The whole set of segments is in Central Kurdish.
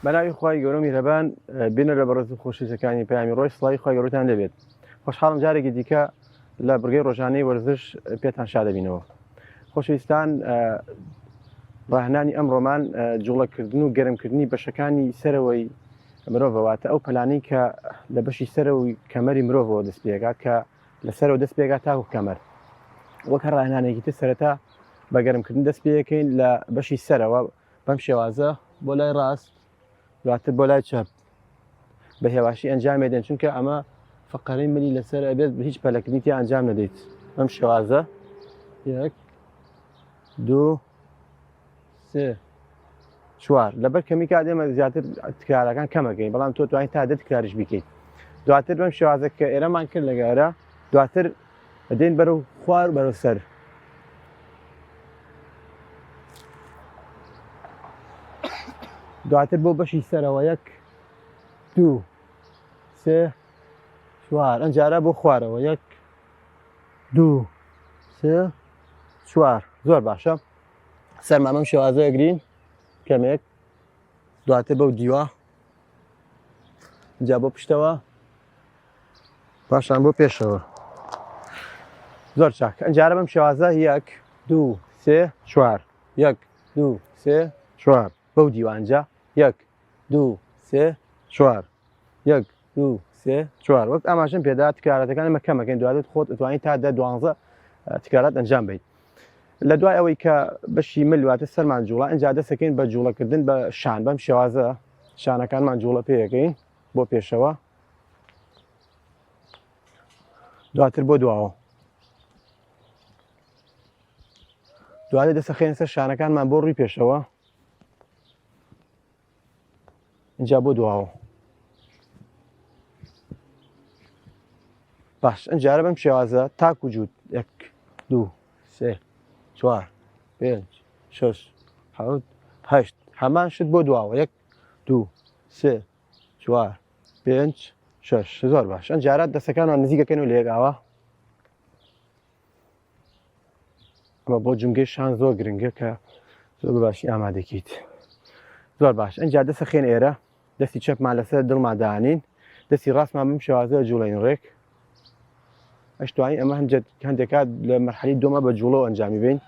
بەناوی خوای گەورە میهرەبان بینە لە بەڕێز و خۆشویستەکانی پەیامی ڕۆژ سڵاوی خوای گەورەتان لەبێت. خۆشحاڵم جارێکی دیکە لە بڕگەی ڕۆژانەی وەرزش پێتان شادەبینەوە. خۆشەویستان، ڕاهێنانی ئەمڕۆمان جوڵەکردن و گەرمکردنی بەشەکانی سەرەوەی مرۆڤەواتە ئەو پەلانەی کە لە بەشی سەرەوەی کەمەری مرۆڤەوە دەست پێگات کە لەسەرەوە دەست پێگات تاکو کەمەر. وەک هەر ڕاهێنانێکی تر سەرەتا بە گەرمکردن دەست پێەکەین لە بەشی سەرەوە بەم شێوازە بۆ لای ڕاست دواتر بۆ لای چەپ بە هێواشی ئەنجامێدەن، چونکە ئەمە فقەرەی ملی لەسەر ئەبێت بە هیچ پەلەکردنی تیا ئەنجام نەدەیت. بەم شێوازە 1 2 3 4 لەبەر کەمی کات ئێمە زیاتر تکرارەکان کەمەکەین، بەڵام تۆ توانیت تا 10 تکراریش بیکەیت. دواتر بەم شێوازە کە ئێرەمان کرد لەگەرە دواتر دێن بەرەو خوار بەرەو سەر. دواتر بۆ بەشی سەرەوە 1 2 3 4 ئەنجارە بۆ خوارەوە 1 2 3 4 زۆر باشە. سەرمان بەم شێوازە ئەگرین کەمێک، دواتر بەو دیوە جا بۆ پشتەوە پاشان بۆ پێشەوە. زۆر چاک. ئەنجارە بەم شێوازە 1 2 3 4 1 2 3 4 بەو دیوانجا 1 2 3 4 1 2 3 4 وەک ئاماژەم پێدا تکرارەتەکان ئەمە کەمەکەین، دواتر خۆت ئەتوانیت تا 10 12 تکرارات ئەنجام بدەیت. لە دوای ئەوەی کە بەشی مل واتە سەرمان جوڵە ئەنجا دەستەکەین بە جوڵەکردن بە شان. بەم شێوازە شانەکانمان جوڵە پێەکەین بۆ پێشەوە، دواتر بۆ دواوە، دواتر دەستەخێن سەر شانەکانمان بۆ ڕووی پێشەوە، اینجا بۆ دواوە. باش. ئەنجارە بەم شێوازە تاک و جووت 1 2 3 4 5 6 7 8 هەمان شت بۆ دواوە 1 2 3 4 5 6 زۆر باش. ئەنجارە دەستەکانمان نزیکەکەن و لێگاوە. ئەمە بۆ جونگەی شان زۆر گرنگە کە زۆر بەباشی ئامادەکەیت. زۆر باش. ئەنجا دەستەخێن ئێرە، دەستی چەپمان لەسەر دڵمان داهێنین، دەستی ڕاستمان بەم شێوازە جوڵەین ڕێک. ئەشتوانی ئەمە هەندێک کات لە مەرحەلی دووەمە بە جوڵەوە ئەنجامی بین.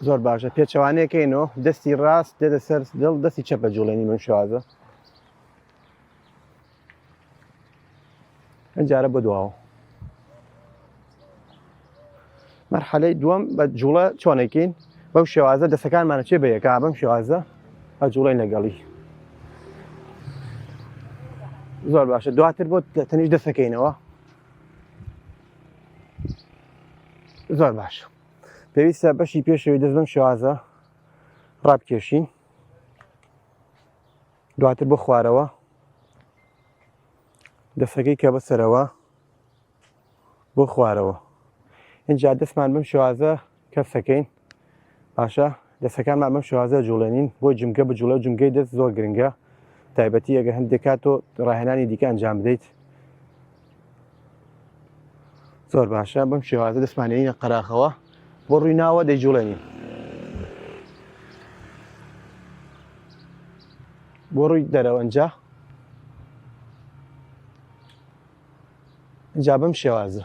زۆر باشە. پێچەوانەیەکەینەوە، دەستی ڕاست دێتە سەر دڵ، دەستی چەپ بە جوڵێنی بەم شێوازە. ئەنجارە بە دواوە. مەرحەلەی دووەم بە جوڵە چۆنەکەین؟ بەم شێوازە دەستەکانمانە چێ بە یەکا، بەم شێوازە بە جوڵەین لەگەڵی. زۆر باشە. دواتر بۆ تەنیشت دەستەکەینەوە. زۆر باشە. پێویستە بەشی پێشەوەی دەست بەم شێوازە ڕابکێشین، دواتر بۆ خوارەوە دەستەکەی کە بەسەرەوە بۆ خوارەوە. اینجا دەستمان بەم شێوازە کەفەکەین. باشە. دەستەکانمان بەم شێوازە جوڵێنین بۆ جمگە بجوڵە و جمگەی دەست زۆر گرنگە، تایبەتی ئەگە هەندێک کات تۆ ڕاهێنانی دیکە ئەنجام بدەیت. زۆر باشە. بەم شێوازە دەستمانێنینە قەراخەوە بۆ ڕووی ناوە دەیجوڵێنین، بۆ ڕووی دەرەوە ئەنجا. اینجا بەم شێوازە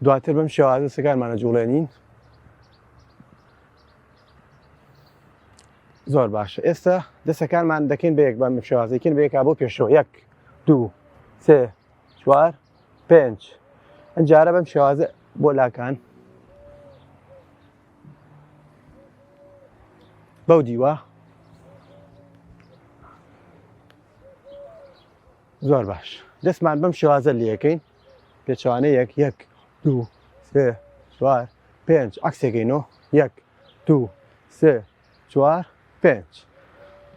دواتر بەم شێوازە سەکانمانە جوڵێنین. زۆر باشە. ئێستا دەستەکانمان دەکەین بە یەک، بەم شێوازەکەین بە یەکا بۆ پێشەوە 1 2 3 4 5. ئەنجارە بەم شێوازە بۆ لاکان بەو دیوە. زۆر باش. دەستمان بەم شێوازە لێەکەین پێچوانە 1 1 2 3 4 5 عکسێکەینەوە 1 2 3 4 5.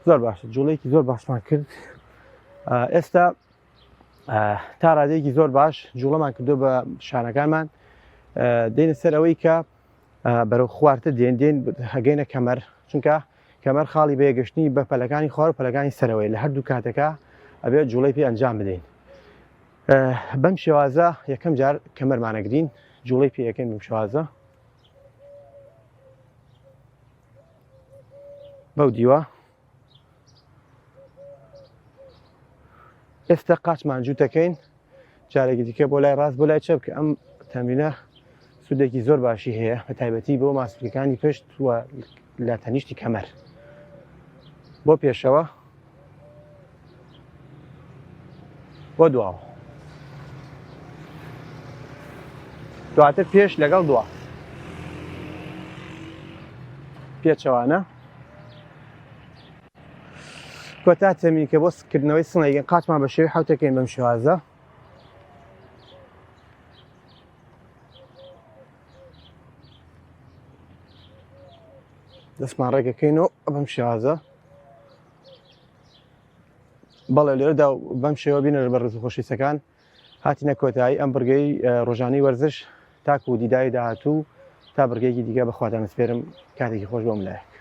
زۆر باشە. جوڵەیەکی زۆر باشمان کرد. ئێستا تا ڕادەیەکی زۆر باش جوڵەمان کردو بە شانەکانمان. دێنە سەر ئەوەی کە بەرەو خواردتە دێن هەگەینە کەمەر، چونکە کەمەر خاڵی بەیەگەشتنی بە پەلەکانی خوار و پەلەکانی سەرەوەی لە هەردوو کاتەکە ئەبێت جوڵەی پێ ئەنجام بدەین. بەم شێوازە یەکەم جار کەمەرمانەگرین، جوڵەی پێەکەین بم شوازە بەو دیوە ئێستا قاچمان جووتەکەین جارێکی دیکە بۆ لای ڕاست بۆ لای چەپ کە ئەم تەمرینە سوودێکی زۆر باشی هەیە بە تایبەتی بۆ ماسوولەکانی پشت وە لە تەنیشتی کەمەر بۆ پێشەوە بۆ دواوە دواتر پێش لەگەڵ دووە پێچەوانە کۆتا تەمرین کە بۆ کردنەوەی سڵێگەن قاچمان بە شێوی حوتەکەین بەم شێوازە دەستمان ڕێگەکەینەوە بەم شێوازە بەڵێ لێرەدا بەم شێوە بینە بە ڕێز و خۆشویستەکان هاتینە کۆتایی ئەم بڕگەی ڕۆژانەی وەرزش تاکو و دیداری داهاتوو تا بڕگەیەکی دیگە بەخواتان سپێرم کاتێکی خۆش بۆم لایەک